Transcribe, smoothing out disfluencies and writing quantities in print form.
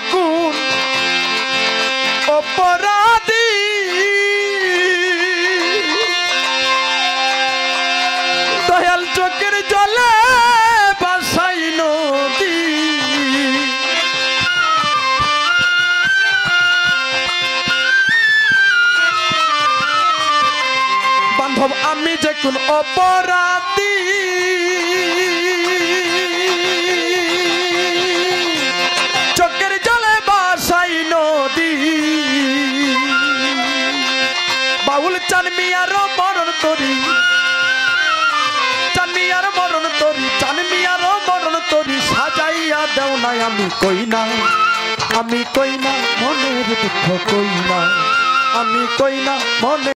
কোন অপরাধী দয়াল চোখের জলে বাসাই নদী বান্ধব আমি যে কোন অপরাধী চোখের জলে বাসাই নদী বাউল চান মিয়ার মরণ তরি চান মিয়ার মরণ তরি চান মিয়ার মরণ তরি সাজাইয়া দেও নাই আমি কই না মনের দুঃখ কই না আমি কই না মনে